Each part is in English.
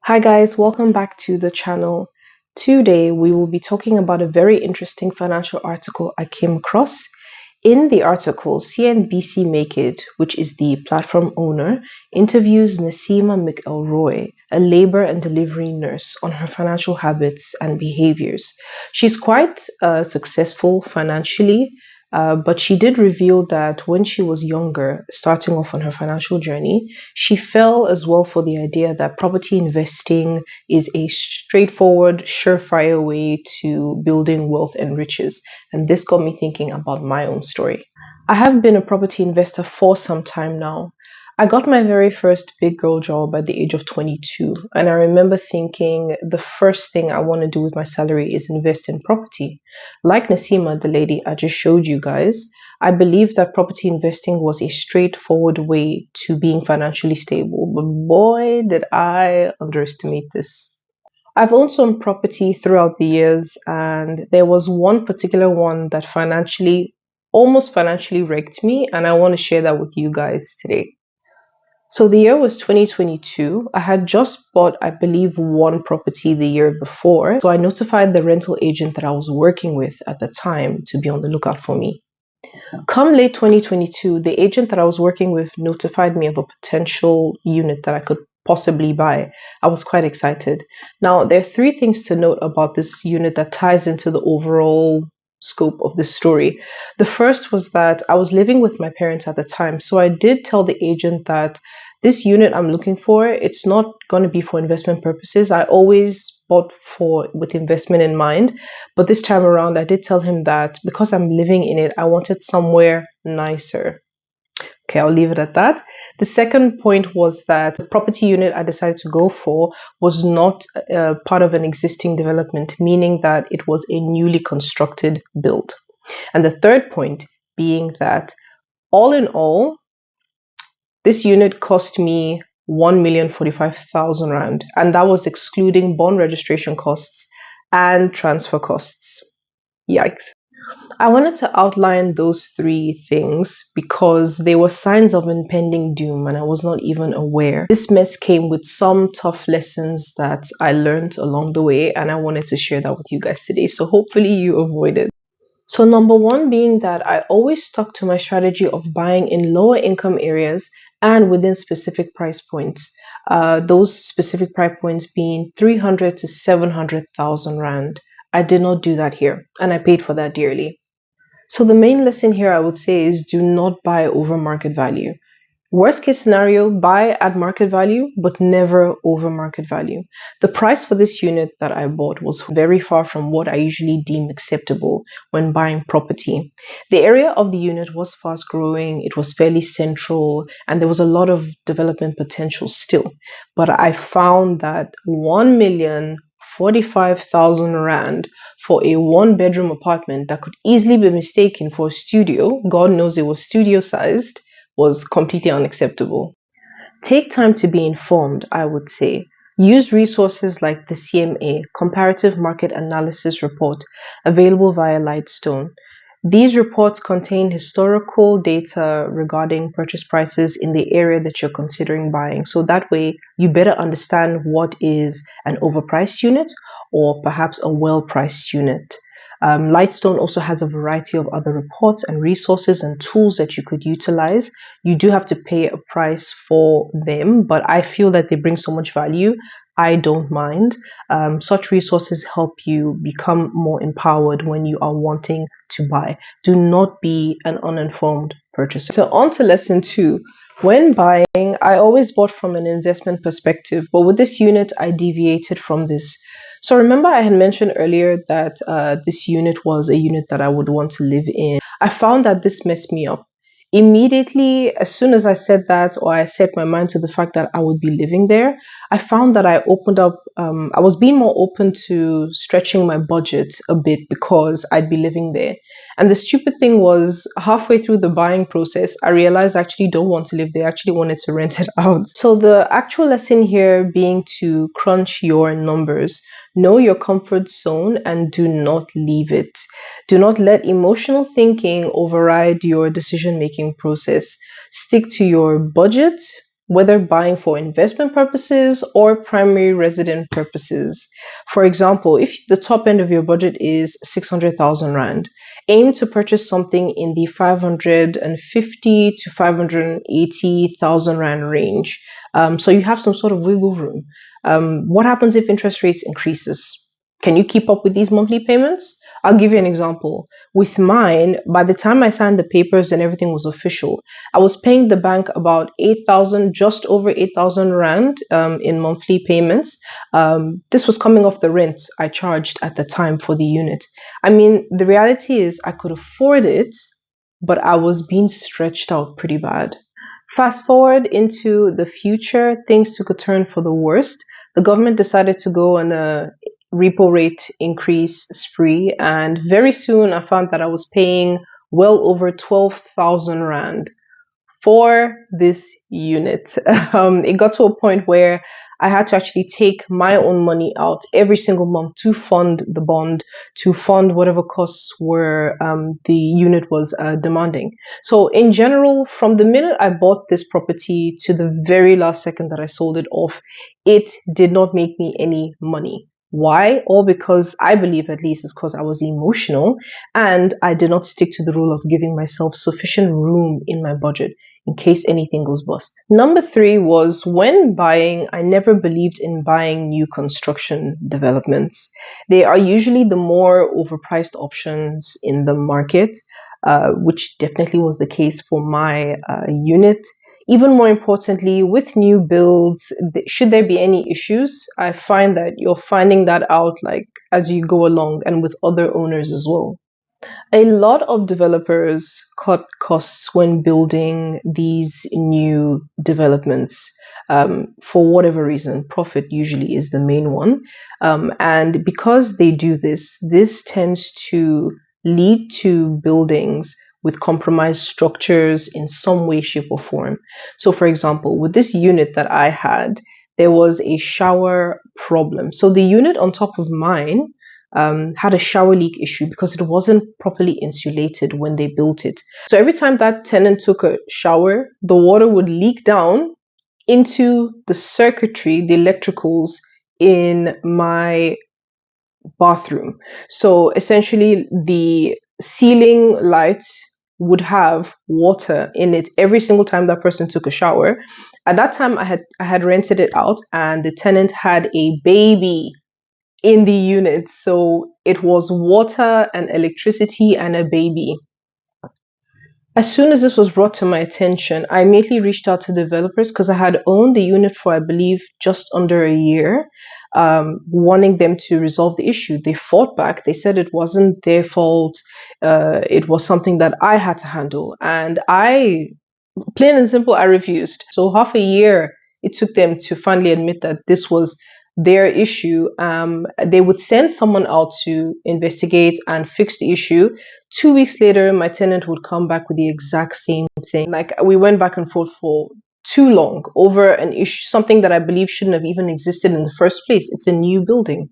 Hi guys, welcome back to the channel. Today we will be talking about a very interesting financial article I came across. In the article, CNBC Make It, which is the platform owner, interviews Nasima McElroy, a labor and delivery nurse, on her financial habits and behaviors. She's quite successful financially, but she did reveal that when she was younger, starting off on her financial journey, she fell as well for the idea that property investing is a straightforward, surefire way to building wealth and riches. And this got me thinking about my own story. I have been a property investor for some time now. I got my very first big girl job at the age of 22, and I remember thinking the first thing I want to do with my salary is invest in property. Like Nasima, the lady I just showed you guys, I believe that property investing was a straightforward way to being financially stable, but boy, did I underestimate this. I've owned some property throughout the years, and there was one particular one that almost financially wrecked me, and I want to share that with you guys today. So the year was 2022. I had just bought, I believe, one property the year before. So I notified the rental agent that I was working with at the time to be on the lookout for me. Come late 2022, the agent that I was working with notified me of a potential unit that I could possibly buy. I was quite excited. Now, there are three things to note about this unit that ties into the overall scope of the story. The first was that I was living with my parents at the time, so I did tell the agent that this unit I'm looking for, it's not going to be for investment purposes. I always bought for with investment in mind, but this time around I did tell him that because I'm living in it, I wanted somewhere nicer. Okay, I'll leave it at that. The second point was that the property unit I decided to go for was not part of an existing development, meaning that it was a newly constructed build. And the third point being that all in all, this unit cost me 1,045,000 Rand, and that was excluding bond registration costs and transfer costs. Yikes. I wanted to outline those three things because they were signs of impending doom and I was not even aware. This mess came with some tough lessons that I learned along the way, and I wanted to share that with you guys today. So hopefully you avoid it. So number one being that I always stuck to my strategy of buying in lower income areas and within specific price points. Those specific price points being 300 to 700,000 Rand. I did not do that here, and I paid for that dearly. So the main lesson here I would say is do not buy over market value. Worst case scenario, buy at market value, but never over market value. The price for this unit that I bought was very far from what I usually deem acceptable when buying property. The area of the unit was fast growing, it was fairly central, and there was a lot of development potential still. But I found that 1,045,000 Rand for a one bedroom apartment that could easily be mistaken for a studio, God knows it was studio sized, was completely unacceptable. Take time to be informed, I would say. Use resources like the CMA, Comparative Market Analysis Report, available via Lightstone. These reports contain historical data regarding purchase prices in the area that you're considering buying. So that way you better understand what is an overpriced unit or perhaps a well-priced unit. Lightstone also has a variety of other reports and resources and tools that you could utilize. You do have to pay a price for them, but I feel that they bring so much value. I don't mind. Such resources help you become more empowered when you are wanting to buy. Do not be an uninformed purchaser. So on to lesson two. When buying, I always bought from an investment perspective, but with this unit, I deviated from this. So remember I had mentioned earlier that this unit was a unit that I would want to live in. I found that this messed me up. Immediately, as soon as I said that, or I set my mind to the fact that I would be living there, I found that I was being more open to stretching my budget a bit because I'd be living there. And the stupid thing was, halfway through the buying process, I realized I actually don't want to live there. I actually wanted to rent it out. So the actual lesson here being to crunch your numbers. Know your comfort zone and do not leave it. Do not let emotional thinking override your decision-making process. Stick to your budget, whether buying for investment purposes or primary resident purposes. For example, if the top end of your budget is 600,000 Rand, aim to purchase something in the 550 to 580,000 Rand range. So you have some sort of wiggle room. What happens if interest rates increases? Can you keep up with these monthly payments? I'll give you an example. With mine, by the time I signed the papers and everything was official, I was paying the bank about 8,000, just over 8,000 Rand in monthly payments. This was coming off the rent I charged at the time for the unit. I mean, the reality is I could afford it, but I was being stretched out pretty bad. Fast forward into the future, things took a turn for the worst. The government decided to go on a repo rate increase spree, and very soon I found that I was paying well over 12,000 Rand for this unit. It got to a point where I had to actually take my own money out every single month to fund the bond, to fund whatever costs were the unit was demanding. So, in general, from the minute I bought this property to the very last second that I sold it off, it did not make me any money. Why? All because I believe, at least, is because I was emotional and I did not stick to the rule of giving myself sufficient room in my budget in case anything goes bust. Number three was, when buying, I never believed in buying new construction developments. They are usually the more overpriced options in the market, which definitely was the case for my unit. Even more importantly, with new builds, should there be any issues, I find that you're finding that out like as you go along and with other owners as well. A lot of developers cut costs when building these new developments for whatever reason. Profit usually is the main one. And because they do this, this tends to lead to buildings with compromised structures in some way, shape, or form. So, for example, with this unit that I had, there was a shower problem. So, the unit on top of mine had a shower leak issue because it wasn't properly insulated when they built it. So every time that tenant took a shower, the water would leak down into the circuitry, the electricals in my bathroom. So essentially, the ceiling light would have water in it every single time that person took a shower. At that time, I had rented it out, and the tenant had a baby in the unit. So it was water and electricity and a baby. As soon as this was brought to my attention, I immediately reached out to developers because I had owned the unit for, I believe, just under a year, wanting them to resolve the issue. They fought back. They said it wasn't their fault. It was something that I had to handle. And plain and simple, I refused. So half a year it took them to finally admit that this was their issue. They would send someone out to investigate and fix the issue. 2 weeks later, my tenant would come back with the exact same thing. Like, we went back and forth for too long over an issue, something that I believe shouldn't have even existed in the first place. It's a new building.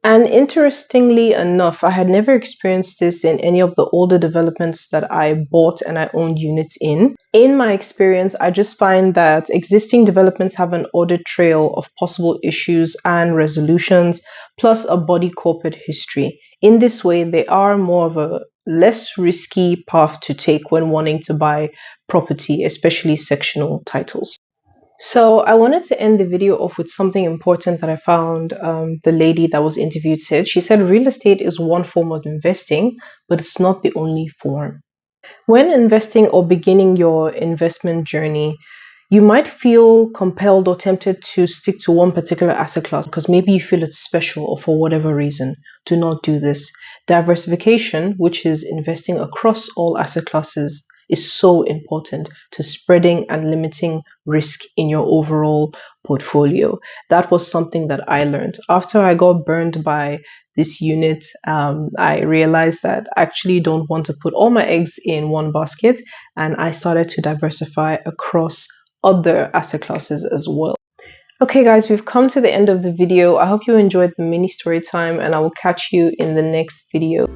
And interestingly enough, I had never experienced this in any of the older developments that I bought and I owned units in. In my experience, I just find that existing developments have an audit trail of possible issues and resolutions, plus a body corporate history. In this way, they are more of a less risky path to take when wanting to buy property, especially sectional titles. So I wanted to end the video off with something important that I found the lady that was interviewed said. She said real estate is one form of investing, but it's not the only form. When investing or beginning your investment journey, you might feel compelled or tempted to stick to one particular asset class because maybe you feel it's special or for whatever reason. Do not do this. Diversification, which is investing across all asset classes, is so important to spreading and limiting risk in your overall portfolio. That was something that I learned. After I got burned by this unit, I realized that I actually don't want to put all my eggs in one basket, and I started to diversify across other asset classes as well. Okay guys, we've come to the end of the video. I hope you enjoyed the mini story time, and I will catch you in the next video.